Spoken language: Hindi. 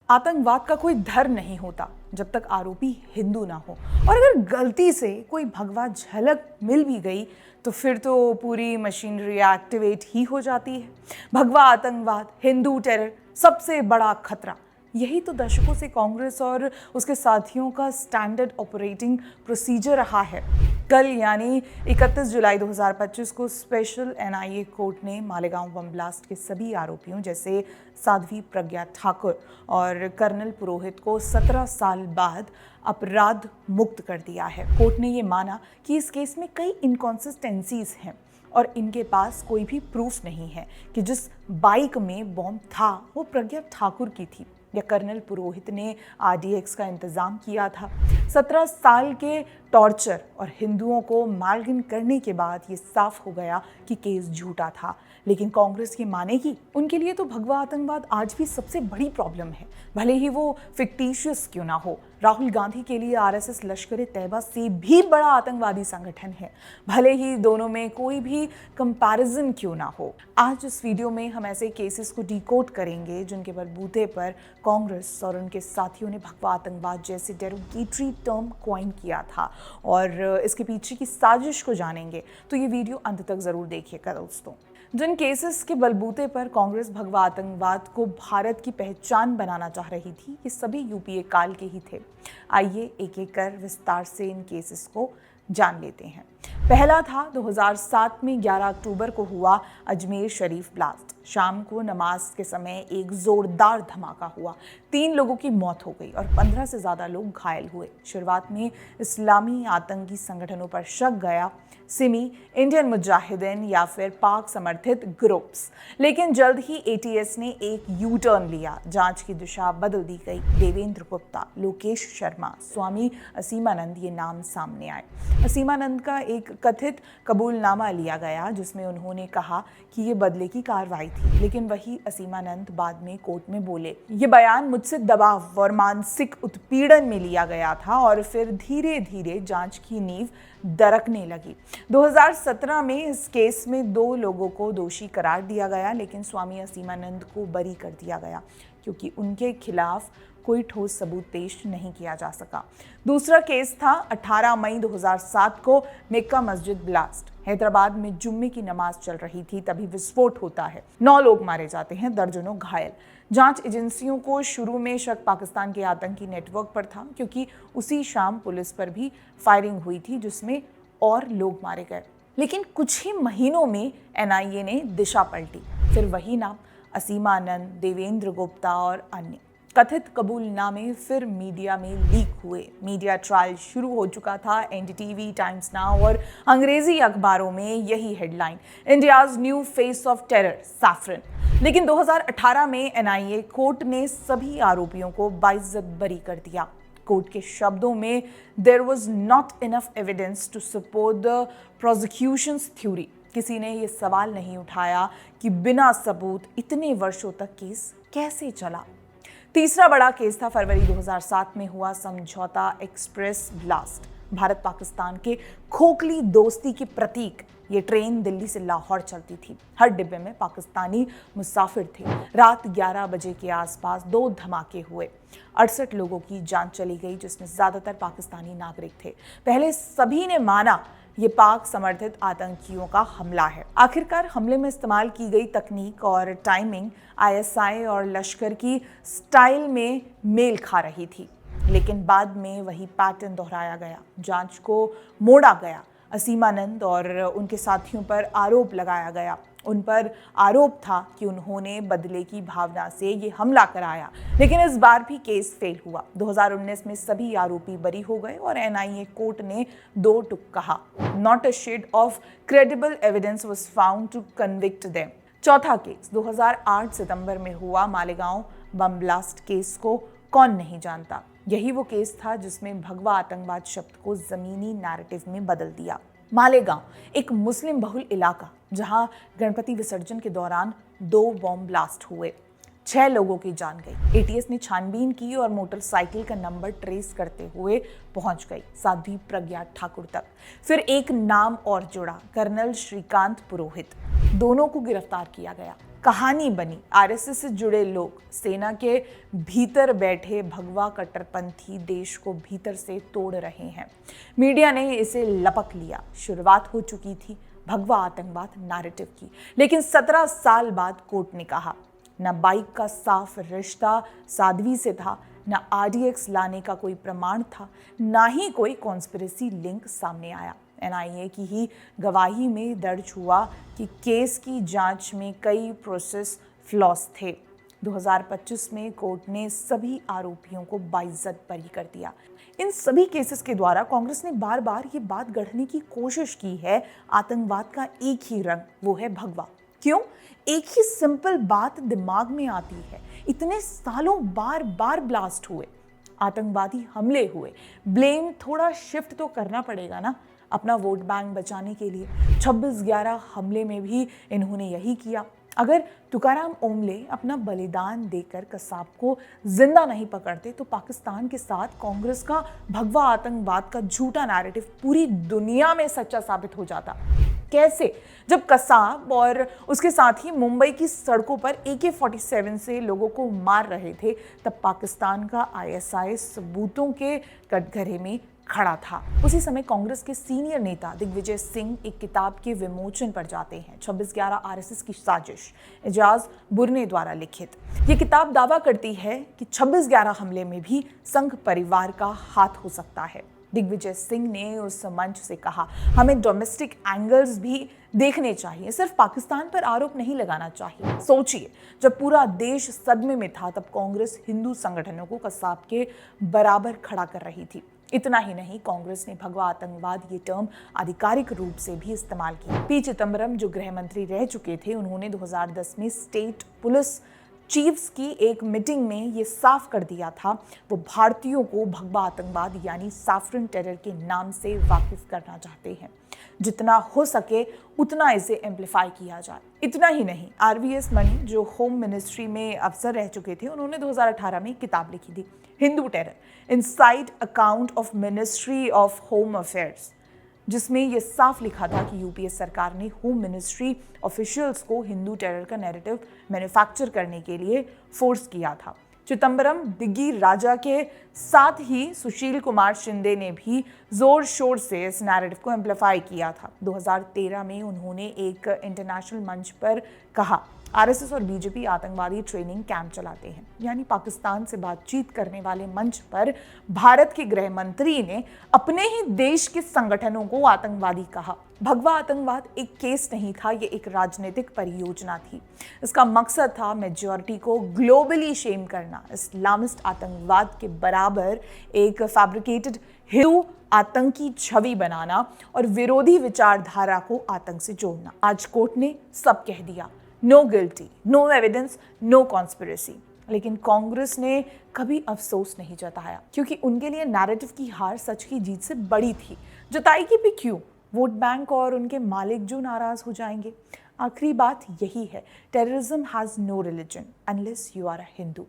आतंकवाद का कोई धर्म नहीं होता जब तक आरोपी हिंदू ना हो। और अगर गलती से कोई भगवा झलक मिल भी गई तो फिर तो पूरी मशीनरी एक्टिवेट ही हो जाती है। भगवा आतंकवाद, हिंदू टेरर, सबसे बड़ा खतरा, यही तो दशकों से कांग्रेस और उसके साथियों का स्टैंडर्ड ऑपरेटिंग प्रोसीजर रहा है। कल यानी 31 जुलाई 2025 को स्पेशल एनआईए कोर्ट ने मालेगांव बम ब्लास्ट के सभी आरोपियों जैसे साध्वी प्रज्ञा ठाकुर और कर्नल पुरोहित को 17 साल बाद अपराध मुक्त कर दिया है। कोर्ट ने ये माना कि इस केस में कई इनकॉन्सिस्टेंसीज हैं और इनके पास कोई भी प्रूफ नहीं है कि जिस बाइक में बॉम्ब था वो प्रज्ञा ठाकुर की थी या कर्नल पुरोहित ने आरडीएक्स का इंतजाम किया था। 17 साल के टॉर्चर और हिंदुओं को मालगिन करने के बाद ये साफ हो गया कि केस झूठा था। लेकिन कांग्रेस ये मानेगी? उनके लिए तो भगवा आतंकवाद आज भी सबसे बड़ी प्रॉब्लम है, भले ही वो फिक्टिशियस क्यों ना हो। राहुल गांधी के लिए आरएसएस लश्कर ए तैयबा से भी बड़ा आतंकवादी संगठन है, भले ही दोनों में कोई भी कंपैरिजन क्यों ना हो। आज इस वीडियो में हम ऐसे केसेस को डिकोड करेंगे जिनके बलबूते पर कांग्रेस और उनके साथियों ने भगवा आतंकवाद जैसे डेरोगेटरी टर्म कॉइन किया था, और इसके पीछे की साजिश को जानेंगे। तो ये वीडियो अंत तक जरूर देखिएगा दोस्तों। जिन केसेस के बलबूते पर कांग्रेस भगवा आतंकवाद को भारत की पहचान बनाना चाह रही थी, ये सभी यूपीए काल के ही थे। आइए एक एक कर विस्तार से इन केसेस को जान लेते हैं। पहला था 2007 में 11 अक्टूबर को हुआ अजमेर शरीफ ब्लास्ट। शाम को नमाज के समय एक जोरदार धमाका हुआ, 3 लोगों की मौत हो गई और 15 से ज़्यादा लोग घायल हुए। शुरुआत में इस्लामी आतंकी संगठनों पर शक गया, सिमी, इंडियन मुजाहिदीन या फिर पाक समर्थित ग्रुप्स, लेकिन जल्द ही एटीएस ने एक यू टर्न लिया। जांच की दिशा बदल दी गई। देवेंद्र गुप्ता, लोकेश शर्मा, स्वामी असीमानंद ये नाम सामने आए। असीमानंद का एक कथित कबूलनामा लिया गया जिसमें उन्होंने कहा कि ये बदले की कार्रवाई थी, लेकिन वही असीमानंद बाद में कोर्ट में बोले ये बयान मुझसे दबाव और मानसिक उत्पीड़न में लिया गया था। और फिर धीरे धीरे जांच की नींव दरकने लगी। 2017 में इस केस में 2 लोगों को दोषी करार दिया गया, लेकिन स्वामी असीमानंद को बरी कर दिया गया क्योंकि उनके खिलाफ कोई ठोस सबूत पेश नहीं किया जा सका। दूसरा केस था 18 मई 2007 को मक्का मस्जिद ब्लास्ट। हैदराबाद में जुम्मे की नमाज चल रही थी, तभी विस्फोट होता है, 9 लोग मारे जाते हैं, दर्जनों घायल। जांच एजेंसियों को शुरू में शक पाकिस्तान के आतंकी नेटवर्क पर था क्योंकि उसी शाम पुलिस पर भी फायरिंग हुई थी जिसमें और लोग मारे गए। लेकिन कुछ ही महीनों में एनआईए ने दिशा पलटी। फिर वही नाम असीमानंद, देवेंद्र गुप्ता और अन्य कथित कबूलनामे फिर मीडिया में लीक हुए। मीडिया ट्रायल शुरू हो चुका था। एनडीटीवी, टाइम्स नाउ और अंग्रेजी अखबारों में यही headline, India's new face of terror saffron. लेकिन 2018 में एनआईए कोर्ट ने सभी आरोपियों को बाइज्जत बरी कर दिया। कोर्ट के शब्दों में, there was not enough evidence to support the prosecution's theory. किसी ने ये सवाल नहीं उठाया कि बिना सबूत इतने वर्षों तक केस कैसे चला। तीसरा बड़ा केस था फरवरी 2007 में हुआ समझौता एक्सप्रेस ब्लास्ट। भारत पाकिस्तान के खोखली दोस्ती के प्रतीक ये ट्रेन दिल्ली से लाहौर चलती थी। हर डिब्बे में पाकिस्तानी मुसाफिर थे। रात 11 बजे के आसपास 2 धमाके हुए, 68 लोगों की जान चली गई जिसमें ज़्यादातर पाकिस्तानी नागरिक थे। पहले सभी ने माना ये पाक समर्थित आतंकियों का हमला है। आखिरकार हमले में इस्तेमाल की गई तकनीक और टाइमिंग आईएसआई और लश्कर की स्टाइल में मेल खा रही थी, लेकिन बाद में वही पैटर्न दोहराया गया, जांच को मोड़ा गया। असीमानंद और उनके साथियों पर आरोप लगाया गया। उन पर आरोप था कि उन्होंने बदले की भावना से ये हमला कराया, लेकिन इस बार भी केस फेल हुआ। 2019 में सभी आरोपी बरी हो गए और एनआईए कोर्ट ने 2 टुक कहा, not a shade of credible evidence was found to convict them. चौथा केस 2008 सितंबर में हुआ मालेगांव बम ब्लास्ट केस को कौन नहीं जानता। यही वो केस था जिसमें भगवा आतंकवाद शब्द को जमीनी नैरेटिव में बदल दिया। मालेगांव एक मुस्लिम बहुल इलाका जहां गणपति विसर्जन के दौरान 2 बॉम्ब ब्लास्ट हुए, 6 लोगों की जान गई। एटीएस ने छानबीन की और मोटरसाइकिल का नंबर ट्रेस करते हुए पहुंच गई साध्वी प्रज्ञा ठाकुर तक। फिर एक नाम और जुड़ा, कर्नल श्रीकांत पुरोहित। दोनों को गिरफ्तार किया गया। कहानी बनी। आरएसएस से जुड़े लोग, सेना के भीतर बैठे भगवा कट्टरपंथी देश को भीतर से तोड़ रहे हैं। मीडिया ने इसे लपक लिया। शुरुआत हो चुकी थी भगवा आतंकवाद नैरेटिव की, लेकिन 17 साल बाद कोर्ट ने कहा न बाइक का साफ रिश्ता साध्वी से था, न आरडीएक्स लाने का कोई प्रमाण था, ना ही कोई कॉन्स्पिरेसी लिंक सामने आया। एनआईए की ही गवाही में दर्ज हुआ कि केस की जांच में कई प्रोसेस फ्लॉस थे। 2025 में कोर्ट ने सभी आरोपियों को बाइज्जत बरी कर दिया। इन सभी केसेस के द्वारा कांग्रेस ने बार बार ये बात गढ़ने की कोशिश की है, आतंकवाद का एक ही रंग, वो है भगवा। क्यों? एक ही सिंपल बात दिमाग में आती है, इतने सालों बार बार ब्लास्ट हुए, आतंकवादी हमले हुए, ब्लेम थोड़ा शिफ्ट तो करना पड़ेगा ना अपना वोट बैंक बचाने के लिए। 26/11 हमले में भी इन्होंने यही किया। अगर तुकाराम ओमले अपना बलिदान देकर कसाब को जिंदा नहीं पकड़ते तो पाकिस्तान के साथ कांग्रेस का भगवा आतंकवाद का झूठा नैरेटिव पूरी दुनिया में सच्चा साबित हो जाता। कैसे? जब कसाब और उसके साथ ही मुंबई की सड़कों पर AK-47 से लोगों को मार रहे थे, तब पाकिस्तान का ISI सबूतों के कटघरे में खड़ा था। उसी समय कांग्रेस के सीनियर नेता दिग्विजय सिंह एक किताब के विमोचन पर जाते हैं, 26/11 आरएसएस की साजिश, एजाज बुरने द्वारा लिखित। ये किताब दावा करती है कि 26/11 हमले में भी संघ परिवार का हाथ हो सकता है। दिग्विजय सिंह ने उस मंच से कहा, हमें डोमेस्टिक एंगल्स भी देखने चाहिए, सिर्फ पाकिस्तान पर आरोप नहीं लगाना चाहिए। सोचिए, जब पूरा देश सदमे में था तब कांग्रेस हिंदू संगठनों को कसाब के बराबर खड़ा कर रही थी। इतना ही नहीं, कांग्रेस ने भगवा आतंकवाद ये टर्म आधिकारिक रूप से भी इस्तेमाल किया। पी चिदम्बरम जो गृह मंत्री रह चुके थे, उन्होंने 2010 में स्टेट पुलिस चीफ्स की एक मीटिंग में ये साफ कर दिया था वो भारतीयों को भगवा आतंकवाद यानी सैफरन टेरर के नाम से वाकिफ करना चाहते हैं। जितना हो सके उतना इसे एम्पलीफाई किया जाए। इतना ही नहीं, RVS मनी जो होम मिनिस्ट्री में अफसर रह चुके थे, उन्होंने 2018 में एक किताब लिखी थी, Hindu terror, inside account of ministry of home affairs, जिसमें यह साफ लिखा था कि यूपीए सरकार ने होम मिनिस्ट्री ऑफिशियल्स को हिंदू टेरर का नैरेटिव मैन्युफैक्चर करने के लिए फोर्स किया था। चिदम्बरम, दिग्गी राजा के साथ ही सुशील कुमार शिंदे ने भी जोर शोर से इस नैरेटिव को एम्पलीफाई किया था। 2013 में उन्होंने एक इंटरनेशनल मंच पर कहा, आरएसएस और बीजेपी आतंकवादी ट्रेनिंग कैंप चलाते हैं, यानी पाकिस्तान से बातचीत करने वाले मंच पर भारत के गृह मंत्री ने अपने ही देश के संगठनों को आतंकवादी कहा। भगवा आतंकवाद एक केस नहीं था, ये एक राजनीतिक परियोजना थी। इसका मकसद था मेजॉरिटी को ग्लोबली शेम करना, इस्लामिस्ट आतंकवाद के बराबर एक फैब्रिकेटेड हिंदू आतंकी छवि बनाना और विरोधी विचारधारा को आतंक से जोड़ना। आज कोर्ट ने सब कह दिया, no guilty, no evidence, no conspiracy. लेकिन कांग्रेस ने कभी अफसोस नहीं जताया, क्योंकि उनके लिए नैरेटिव की हार सच की जीत से बड़ी थी। जताएगी भी क्यों? वोट बैंक और उनके मालिक जो नाराज हो जाएंगे। आखिरी बात यही है, terrorism has no religion unless you are a Hindu.